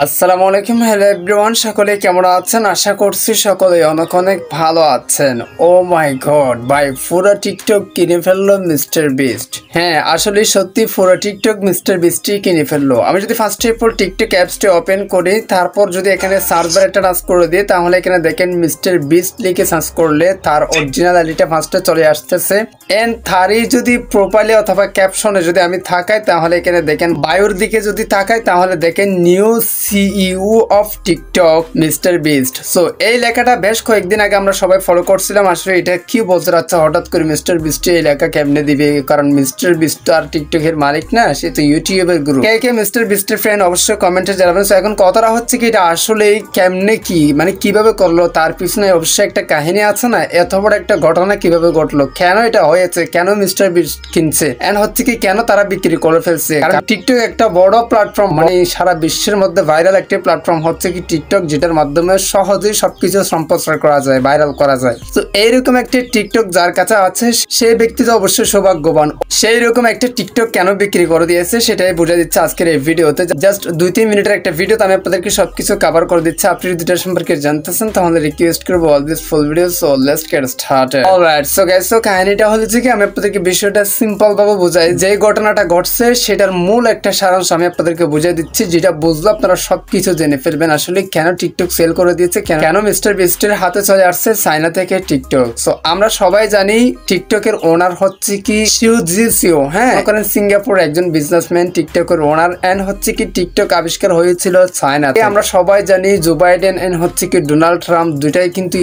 আসসালামু আলাইকুম, hello everyone, সকলে কেমন আছেন? আশা করছি সকলে অনেক অনেক ভালো আছেন। ও মাই গড ভাই, পুরো টিকটক কিনে ফেললো মিস্টার বিস্ট। হ্যাঁ, আসলে সত্যি পুরো টিকটক মিস্টার বিস্টই কিনে ফেললো। আমি যদি ফার্স্ট অফ অল টিকটক অ্যাপসটি ওপেন করি, তারপর যদি এখানে সার্চ বারটা টাচ করে দিই, তাহলে এখানে দেখেন মিস্টার বিস্ট লিখে সার্চ করলে তার অরিজিনাল আইডিটা ফার্স্টে চলে আসতেছে। এন্ড তারই যদি প্রোফাইলে অথবা ক্যাপশনে যদি আমি থাকাই, তাহলে এখানে দেখেন বায়োর দিকে যদি তাকাই, তাহলে দেখেন new CEO of TikTok mister beast. So এই লেখাটা বেশ কয়েকদিন আগে আমরা সবাই ফলো করছিলাম। আসলে এটা কি বলতে যাচ্ছে হঠাৎ করে মিস্টার বিস্ট এই লেখা কেমনে দিবে? কারণ মিস্টার বিস্ট আর টিকটকের মালিক না, সে তো ইউটিউবের গ্রুপ। কে কে মিস্টার বিস্টের ফ্রেন্ড অবশ্যই কমেন্টে জানাবেন। সো এখন কথাটা হচ্ছে কি, এটা আসলে কেমনে কি মানে কিভাবে করলো, তার পিছনে অবশ্যই একটা কাহিনী আছে না? এত বড় একটা ঘটনা কিভাবে ঘটলো, কেন এটা হয়েছে, কেন মিস্টার বিস্ট কিনছে, এন্ড হচ্ছে কি কেন তারা বিক্রি করে ফেলছে? কারণ টিকটক একটা বড় প্ল্যাটফর্ম, মানে সারা বিশ্বের মধ্যে ভাইরাল একটি প্ল্যাটফর্ম হচ্ছে কি টিকটক, যেটার মাধ্যমে সহজেই সবকিছু সম্প্রচার করা যায়, ভাইরাল করা যায়। তো এইরকম একটি টিকটক যার কাছে আছে, সেই ব্যক্তি তো অবশ্যই সৌভাগ্যবান। সেই রকম একটা টিকটক কেন বিক্রি করে দিয়েছে সেটাই বুঝে দিচ্ছে আজকের এই ভিডিওতে। জাস্ট 2-3 মিনিটের একটা ভিডিওতে আমি আপনাদেরকে সবকিছু কভার করে দিচ্ছি। আপনি যদি এটা সম্পর্কে জানতেছেন তাহলে রিকোয়েস্ট করবো all this full video. So let's get started. Alright, so guys, so কাহিনীটা হচ্ছে কি, আমি আপনাদেরকে বিষয়টা সিম্পল ভাবে বুঝাই। যে ঘটনাটা ঘটছে সেটার মূল একটা সারাংশ আমি আপনাদেরকে বুঝিয়ে দিচ্ছি, যেটা বুঝলে আপনারা সবকিছু জেনে ফেলবেন। আসলে কেন টিকটক সেল করে দিয়েছে, কেন মিস্টার বিস্টের হাতে চলে আসছে চায়না থেকে টিকটক। সো আমরা সবাই জানি টিকটকের ওনার হচ্ছে কি সিও। হ্যাঁ, ওখানে সিঙ্গাপুর একজন বিজনেসম্যান টিকটকের ওনার, এন্ড হচ্ছে কি টিকটক আবিষ্কার হয়েছিল চায়নাতে। আমরা সবাই জানি জো বাইডেন এন্ড হচ্ছে কি ডোনাল্ড ট্রাম্প দুইটাই কিন্তু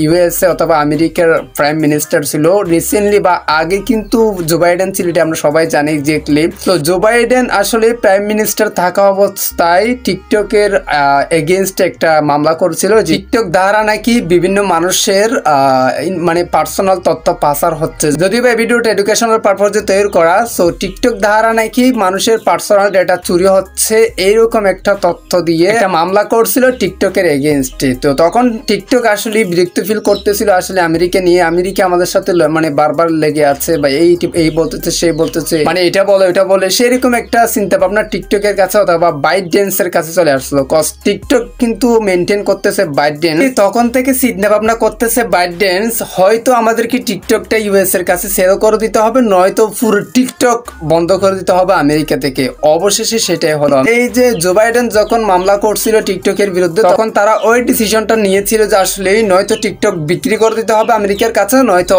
ইউএসএ অথবা আমেরিকার প্রাইম মিনিস্টার ছিল। রিসেন্টলি বা আগে কিন্তু জো বাইডেন ছিল, এটা আমরা সবাই জানি এক্স্যাক্টলি। তো জো বাইডেন আসলে প্রাইম মিনিস্টার থাকা অবস্থায় টিকটকের এগেইনস্টে একটা মামলা করেছিল। টিকটক দ্বারা নাকি বিভিন্ন মানুষের মানে পার্সোনাল তথ্য পাচার হচ্ছে। যদিও এই ভিডিওটা এডুকেশনাল পারপোজে তৈরি করা। সো টিকটক দ্বারা নাকি মানুষের পার্সোনাল ডেটা চুরি হচ্ছে, এইরকম একটা তথ্য দিয়ে একটা মামলা করছিল টিকটকের এগেইনস্টে। তো তখন টিকটক আসলে বিরক্ত ফিল করতেছিল আসলে আমেরিকা নিয়ে। আমেরিকা আমাদের সাথে মানে বারবার লেগে আছে, বা এই বলতেছে, সেই বলতেছে, মানে এটা বলে ওটা বলে, সেরকম একটা চিন্তা ভাবনা টিকটকের কাছে অথবা বাইটডেন্সের কাছে চলে আসলো। কজ টিকটক কিন্তু মেনটেন করতেছে বাইটডেন্স, তখন থেকে চিন্তা ভাবনা করতেছে বাইটডেন্স হয়তো আমাদেরকে টিকটকটা ইউএস এর কাছে সেল করে দিতে হবে, নয়তো পুরো টিকটক বন্ধ করে দিতে হবে আমেরিকা থেকে। অবশেষে সেটাই হলো। এই যে জো বাইডেন যখন মামলা করছিল টিকটকের বিরুদ্ধে, তখন তারা ওই ডিসিশনটা নিয়েছিল যে আসলে নয়তো টিকটক বিক্রি করে দিতে হবে আমেরিকার কাছে, নয়তো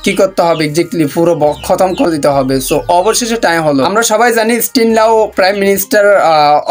কি করতে হবে এক্স্যাক্টলি পুরো খতম করে দিতে হবে। সো অবশেষে টাইম হলো। আমরা সবাই জানি still now prime minister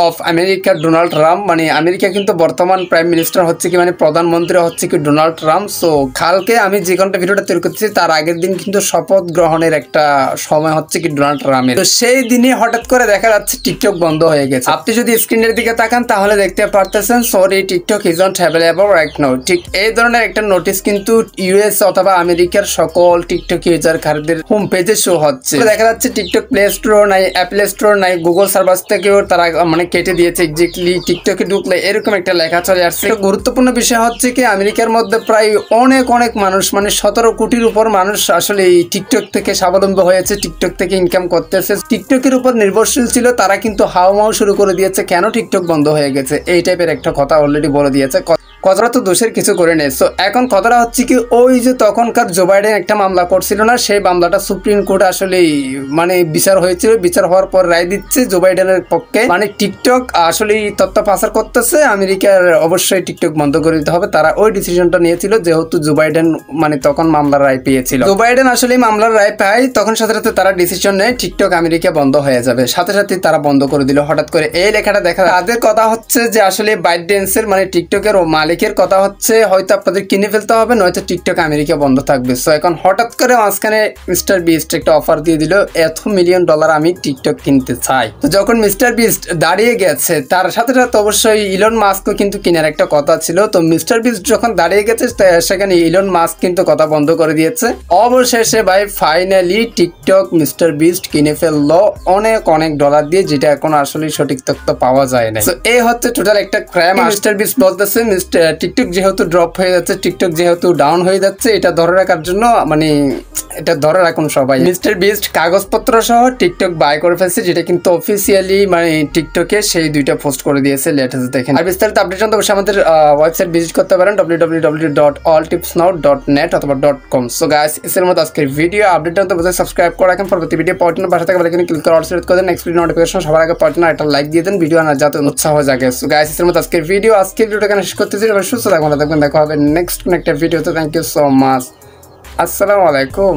of America Donald Trump, মানে আমেরিকা কিন্তু বর্তমান প্রাইম মিনিস্টার হচ্ছে কি, মানে প্রধানমন্ত্রী হচ্ছে কি ডোনাল্ড ট্রাম্প। সো কালকে আমি যে ঘন্টা ভিডিওটা তৈরি করতেছি তার আগের দিন কিন্তু শপথ গ্রহণের একটা সময় হচ্ছে কি ডোনাল্ড ট্রাম্পের। তো সেই দিনে হঠাৎ করে দেখা যাচ্ছে টিকটক বন্ধ হয়ে গেছে। আপনি যদি স্ক্রিনের দিকে তাকান তাহলে দেখতে পারতেছেন sorry TikTok is not available right now. ঠিক এই ধরনের একটা নোটিশ কিন্তু ইউএস অথবা আমেরিকার সকল টিকটক ইউজারদের হোম পেজে শো হচ্ছে। দেখা যাচ্ছে টিকটক প্লে স্টোর নাই, অ্যাপল স্টোর নাই, গুগল সার্ভার থেকেও তারা মানে কেটে দিয়েছে এক্স্যাক্টলি। টিকটকে ঢুকলে এরকম একটা লেখা চলে আসছে। গুরুত্বপূর্ণ বিষয় হচ্ছে কি, আমেরিকার মধ্যে প্রায় অনেক মানুষ, মানে 17 কোটির উপর মানুষ আসলে এই টিকটক থেকে স্বাবলম্বী হয়েছে, টিকটক থেকে ইনকাম করতেছে, টিকটকের উপর নির্ভরশীল ছিল। তারা কিন্তু হাওমাও শুরু করে দিয়েছে কেন টিকটক বন্ধ হয়ে গেছে, এই টাইপের একটা কথা অলরেডি বলে দিয়েছে। কথাটা তো দোষের কিছু করে নেই। সো এখন কথাটা হচ্ছে কি, ওই যে তখনকার জো বাইডেন একটা মামলা করছিল না, সেই মামলাটা সুপ্রিম কোর্ট আসলে মানে বিচার হয়েছিল। বিচার হওয়ার পর রায় দিচ্ছে জো বাইডেনের পক্ষে, মানে টিকটক আসলে তথ্য পাচার করতেছে, আমেরিকার অবশ্যই টিকটক বন্ধ করে দিতে হবে। তারা ওই ডিসিশনটা নিয়েছিল যেহেতু জো বাইডেন মানে তখন মামলার রায় পেয়েছিল। জো বাইডেন আসলে মামলার রায় পায়, তখন সাথে সাথে তারা ডিসিশন নেয় টিকটক আমেরিকা বন্ধ হয়ে যাবে। সাথে সাথে তারা বন্ধ করে দিল হঠাৎ করে। এই লেখাটা দেখা তাদের কথা হচ্ছে যে আসলে বাইটডেন্সের মানে টিকটকের মালিকের কথা হচ্ছে হয়তো আপনাদের কিনে ফেলতে হবে, নয়তো টিকটক আমেরিকা বন্ধ থাকবে। সো এখন হঠাৎ করে মাঝখানে মিস্টার বিস্ট একটা অফার দিয়ে দিল, $1 মিলিয়ন আমি টিকটক কিনতে চাই। তো যখন মিস্টার বিস্ট দাঁড়িয়ে গেছে, তার সাথে সাথে অবশ্যই ইলন মাস্কও কিন্তু কেনার একটা কথা ছিল। তো মিস্টার বিস্ট যখন দাঁড়িয়ে গেছে, সেখানে ইলন মাস্ক কিন্তু কথা বন্ধ করে দিয়েছে। অবশেষে ভাই ফাইনালি টিকটক মিস্টার বিস্ট কিনে ফেললো অনেক ডলার দিয়ে, যেটা এখন আসলে সঠিক তথ্য পাওয়া যায় না। তো এই হচ্ছে টোটাল একটা ক্রাইম। মিস্টার বিস্ট বলতেছে টিকটক যেহেতু ড্রপ হয়ে যাচ্ছে, টিকটক যেহেতু ডাউন হয়ে যাচ্ছে, এটা ধরে রাখার জন্য মানে এটা ধরে রাখুন সবাই, মিস্টার বিস্ট কাগজপত্র সহ টিকটক বাই করে ফেলছে, যেটা কিন্তু অফিসিয়ালি মানে টিকটকে সেই 2টা পোস্ট করে দিয়েছে। লেটেস্ট দেখেন। আর বিস্তারিত আপডেট জানতে অবশ্যই আমাদের ওয়েবসাইট ভিজিট করতে পারেন www.alltipsnow.net অথবা .com। সো গাইস, এর মতো আজকের ভিডিও আপডেট জানতে অবশ্যই সাবস্ক্রাইব করে রাখেন। পরবর্তী ভিডিও পাওয়ার জন্য পাশে থাকা বেল আইকনে ক্লিক করে অল সিলেক্ট করে দেন। নেক্সট ভিডিও নোটিফিকেশন সবার আগে পাওয়ার জন্য একটা লাইক দিয়ে দেন, ভিডিও আনার যাতে উৎসাহ জাগে। সো গাইস, এর মতো আজকের ভিডিওটা এখানে শেষ করতেছি। সুস্থ থাকবেন, দেখা হবে নেক্সট একটা ভিডিওতে। Thank you so much. আসসালামু আলাইকুম।